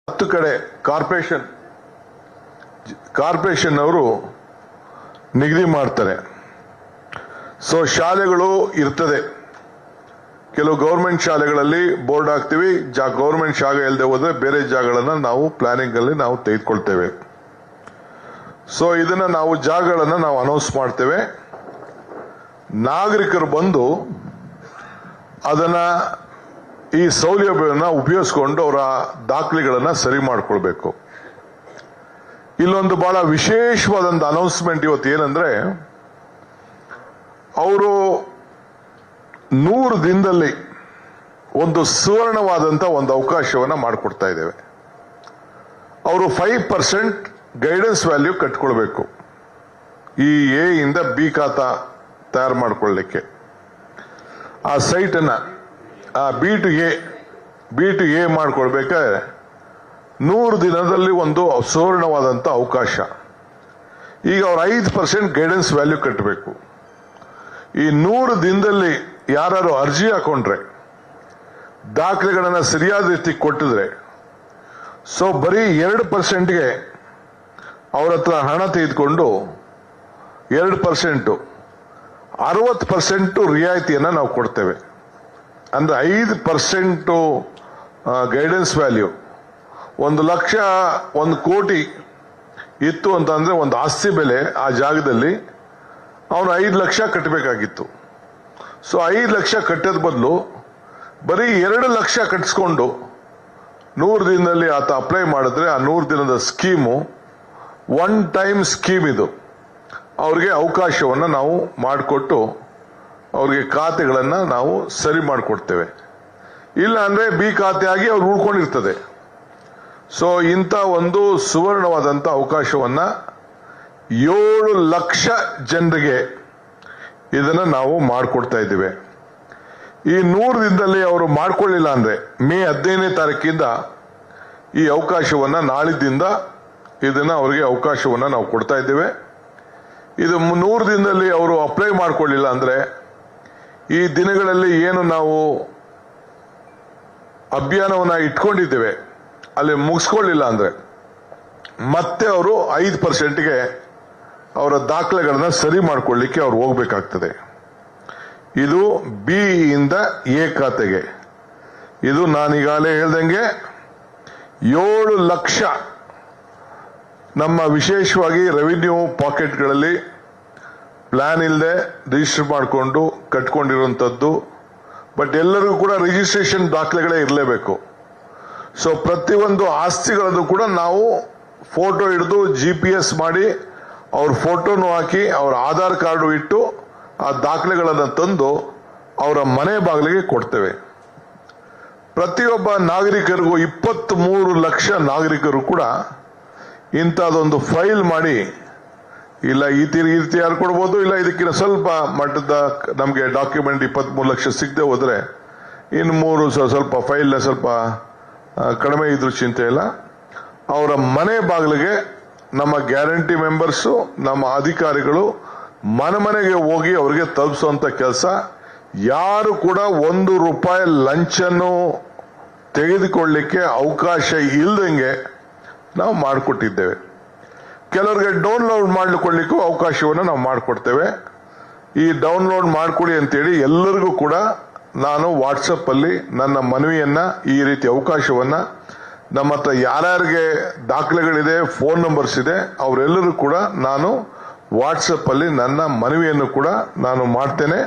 10 ಕಡೆ ಕಾರ್ಪೊರೇಷನ್ ಅವರು ನಿಗದಿ ಮಾಡ್ತಾರೆ. ಸೊ ಶಾಲೆಗಳು ಇರ್ತದೆ, ಕೆಲವು ಗೌರ್ಮೆಂಟ್ ಶಾಲೆಗಳಲ್ಲಿ ಬೋರ್ಡ್ ಹಾಕ್ತಿವಿ, ಗೌರ್ಮೆಂಟ್ ಶಾಲೆ ಇಲ್ಲದೆ ಹೋದ್ರೆ ಬೇರೆ ಜಾಗಗಳನ್ನ ನಾವು ಪ್ಲಾನಿಂಗ್ ಅಲ್ಲಿ ನಾವು ತೆಗೆದುಕೊಳ್ತೇವೆ. ಸೊ ಇದನ್ನ ನಾವು ಜಾಗಗಳನ್ನ ನಾವು ಅನೌನ್ಸ್ ಮಾಡ್ತೇವೆ. ನಾಗರಿಕರು ಬಂದು ಅದನ್ನ ಈ ಸೌಲಭ್ಯವನ್ನು ಉಪಯೋಗಿಸಿಕೊಂಡು ಅವರ ದಾಖಲೆಗಳನ್ನ ಸರಿ ಮಾಡಿಕೊಳ್ಬೇಕು. ಇಲ್ಲೊಂದು ಬಹಳ ವಿಶೇಷವಾದಂತ ಅನೌನ್ಸ್ಮೆಂಟ್ ಇವತ್ತು ಏನಂದ್ರೆ, ಅವರು 100 ದಿನದಲ್ಲಿ ಒಂದು ಸುವರ್ಣವಾದಂತ ಒಂದು ಅವಕಾಶವನ್ನ ಮಾಡಿಕೊಡ್ತಾ ಇದ್ದೇವೆ. ಅವರು 5% ಗೈಡೆನ್ಸ್ ವ್ಯಾಲ್ಯೂ ಕಟ್ಕೊಳ್ಬೇಕು ಈ ಎ ಇಂದ ಬಿ ಖಾತಾ ತಯಾರು ಮಾಡ್ಕೊಳ್ಳಿಕ್ಕೆ. ಆ ಸೈಟ್ ಅನ್ನ ಬಿ ಟು ಎ ಮಾಡ್ಕೊಳ್ಬೇಕಾದ್ರೆ 100 ದಿನದಲ್ಲಿ ಒಂದು ಸುವರ್ಣವಾದಂತ ಅವಕಾಶ. ಈಗ ಅವ್ರು 5% ಗೈಡೆನ್ಸ್ ವ್ಯಾಲ್ಯೂ ಕಟ್ಟಬೇಕು. ಈ 100 ದಿನದಲ್ಲಿ ಯಾರು ಅರ್ಜಿ ಹಾಕೊಂಡ್ರೆ, ದಾಖಲೆಗಳನ್ನ ಸರಿಯಾದ ರೀತಿ ಕೊಟ್ಟಿದ್ರೆ, ಸೊ ಬರೀ 2%ಗೆ ಅವ್ರ ಹತ್ರ ಹಣ ತೆಗೆದುಕೊಂಡು 2% 60% ರಿಯಾಯಿತಿಯನ್ನ ನಾವು ಕೊಡ್ತೇವೆ. ಅಂದ್ರೆ 5% ಗೈಡೆನ್ಸ್ ವ್ಯಾಲ್ಯೂ 1 ಲಕ್ಷ 1 ಕೋಟಿ ಇತ್ತು ಅಂತಂದ್ರೆ ಒಂದು ಆಸ್ತಿ ಬೆಲೆ ಆ ಜಾಗದಲ್ಲಿ ಅವನು 5 ಲಕ್ಷ ಕಟ್ಟಬೇಕಾಗಿತ್ತು. ಸೊ 5 ಲಕ್ಷ ಕಟ್ಟೋದ್ ಬದಲು ಬರೀ 2 ಲಕ್ಷ ಕಟ್ಟಿಸ್ಕೊಂಡು 100 ದಿನದಲ್ಲಿ ಆತ ಅಪ್ಲೈ ಮಾಡಿದ್ರೆ ಆ 100 ದಿನದ ಸ್ಕೀಮು ಒನ್ ಟೈಮ್ ಸ್ಕೀಮ್ ಇದು. ಅವ್ರಿಗೆ ಅವಕಾಶವನ್ನ ನಾವು ಮಾಡಿಕೊಟ್ಟು ಅವ್ರಿಗೆ ಖಾತೆಗಳನ್ನ ನಾವು ಸರಿ ಮಾಡಿಕೊಡ್ತೇವೆ. ಇಲ್ಲ ಅಂದ್ರೆ ಬಿ ಖಾತೆ ಆಗಿ ಅವ್ರು ಉಳ್ಕೊಂಡಿರ್ತದೆ. ಸೊ ಇಂಥ ಒಂದು ಸುವರ್ಣವಾದಂತ ಅವಕಾಶವನ್ನ 7 ಲಕ್ಷ ಜನರಿಗೆ ಇದನ್ನ ನಾವು ಮಾಡಿಕೊಡ್ತಾ ಇದ್ದೇವೆ. ಈ 100 ದಿನದಲ್ಲಿ ಅವರು ಮಾಡ್ಕೊಳ್ಳಿಲ್ಲ ಅಂದ್ರೆ ಮೇ 15ನೇ ತಾರೀಕಿಂದ ಈ ಅವಕಾಶವನ್ನ ನಾಳಿದ್ದಿಂದ ಇದನ್ನ ಅವರಿಗೆ ಅವಕಾಶವನ್ನ ನಾವು ಕೊಡ್ತಾ ಇದ್ದೇವೆ. ಇದು 100 ದಿನದಲ್ಲಿ ಅವರು ಅಪ್ಲೈ ಮಾಡ್ಕೊಳ್ಳಿಲ್ಲ ಅಂದ್ರೆ ಈ ದಿನಗಳಲ್ಲಿ ಏನು ನಾವು ಅಭಿಯಾನವನ್ನ ಇಟ್ಕೊಂಡಿದ್ದೇವೆ ಅಲ್ಲಿ ಮುಗಿಸ್ಕೊಳ್ಳಿಲ್ಲ ಅಂದ್ರೆ ಮತ್ತೆ ಅವರು 5%ಗೆ ಅವರ ದಾಖಲೆಗಳನ್ನ ಸರಿ ಮಾಡ್ಕೊಳ್ಳಿಕ್ಕೆ ಅವ್ರು ಹೋಗ್ಬೇಕಾಗ್ತದೆ. ಇದು ಬಿ ಇಂದ ಎ ಖಾತೆಗೆ. ಇದು ನಾನೀಗಾಗಲೇ ಹೇಳ್ದಂಗೆ 7 ಲಕ್ಷ ನಮ್ಮ ವಿಶೇಷವಾಗಿ ರೆವಿನ್ಯೂ ಪಾಕೆಟ್ಗಳಲ್ಲಿ ಪ್ಲಾನ್ ಇಲ್ಲದೆ ರಿಜಿಸ್ಟರ್ ಮಾಡಿಕೊಂಡು ಕಟ್ಕೊಂಡಿರುವಂತದ್ದು. ಬಟ್ ಎಲ್ಲರಿಗೂ ಕೂಡ ರಿಜಿಸ್ಟ್ರೇಷನ್ ದಾಖಲೆಗಳೇ ಇರಲೇಬೇಕು. ಸೊ ಪ್ರತಿಯೊಂದು ಆಸ್ತಿಗಳದ್ದು ಕೂಡ ನಾವು ಫೋಟೋ ಹಿಡಿದು GPS ಮಾಡಿ ಅವ್ರ ಫೋಟೋನು ಹಾಕಿ ಅವ್ರ ಆಧಾರ್ ಕಾರ್ಡು ಇಟ್ಟು ಆ ದಾಖಲೆಗಳನ್ನು ತಂದು ಅವರ ಮನೆ ಬಾಗಿಲಿಗೆ ಕೊಡ್ತೇವೆ. ಪ್ರತಿಯೊಬ್ಬ ನಾಗರಿಕರಿಗೂ 23 ಲಕ್ಷ ನಾಗರಿಕರು ಕೂಡ ಇಂಥದೊಂದು ಫೈಲ್ ಮಾಡಿ, ಇಲ್ಲ ಈ ರೀತಿ ಯಾರು ಕೊಡ್ಬೋದು, ಇಲ್ಲ ಇದಕ್ಕಿಂತ ಸ್ವಲ್ಪ ಮಟ್ಟದ ನಮಗೆ ಡಾಕ್ಯುಮೆಂಟ್ 23 ಲಕ್ಷ ಸಿಗದೆ ಹೋದ್ರೆ ಇನ್ನು 3 ಸ್ವಲ್ಪ ಫೈಲ್ ಸ್ವಲ್ಪ ಕಡಿಮೆ ಇದ್ರೂ ಚಿಂತೆ ಇಲ್ಲ, ಅವರ ಮನೆ ಬಾಗಿಲಿಗೆ ನಮ್ಮ ಗ್ಯಾರಂಟಿ ಮೆಂಬರ್ಸು ನಮ್ಮ ಅಧಿಕಾರಿಗಳು ಮನೆಗೆ ಹೋಗಿ ಅವರಿಗೆ ತಲುಪಿಸುವಂತ ಕೆಲಸ. ಯಾರು ಕೂಡ 1 ರೂಪಾಯಿ ಲಂಚನ್ನು ತೆಗೆದುಕೊಳ್ಳಿಕ್ಕೆ ಅವಕಾಶ ಇಲ್ದಂಗೆ ನಾವು ಮಾಡಿಕೊಟ್ಟಿದ್ದೇವೆ. ಕೆಲವರಿಗೆ ಡೌನ್ಲೋಡ್ ಮಾಡಿಕೊಳ್ಳಿಕ್ಕೂ ಅವಕಾಶವನ್ನು ನಾವು ಮಾಡಿಕೊಡ್ತೇವೆ. ಈ ಡೌನ್ಲೋಡ್ ಮಾಡ್ಕೊಳ್ಳಿ ಅಂತೇಳಿ ಎಲ್ಲರಿಗೂ ಕೂಡ ನಾನು ವಾಟ್ಸಪ್ ಅಲ್ಲಿ ನನ್ನ ಮನವಿಯನ್ನ, ಈ ರೀತಿ ಅವಕಾಶವನ್ನ ನಮ್ಮ ಹತ್ರ ಯಾರ್ಯಾರಿಗೆ ದಾಖಲೆಗಳಿದೆ, ಫೋನ್ ನಂಬರ್ಸ್ ಇದೆ, ಅವರೆಲ್ಲರೂ ಕೂಡ ನಾನು ವಾಟ್ಸಪ್ ಅಲ್ಲಿ ನನ್ನ ಮನವಿಯನ್ನು ಕೂಡ ನಾನು ಮಾಡ್ತೇನೆ.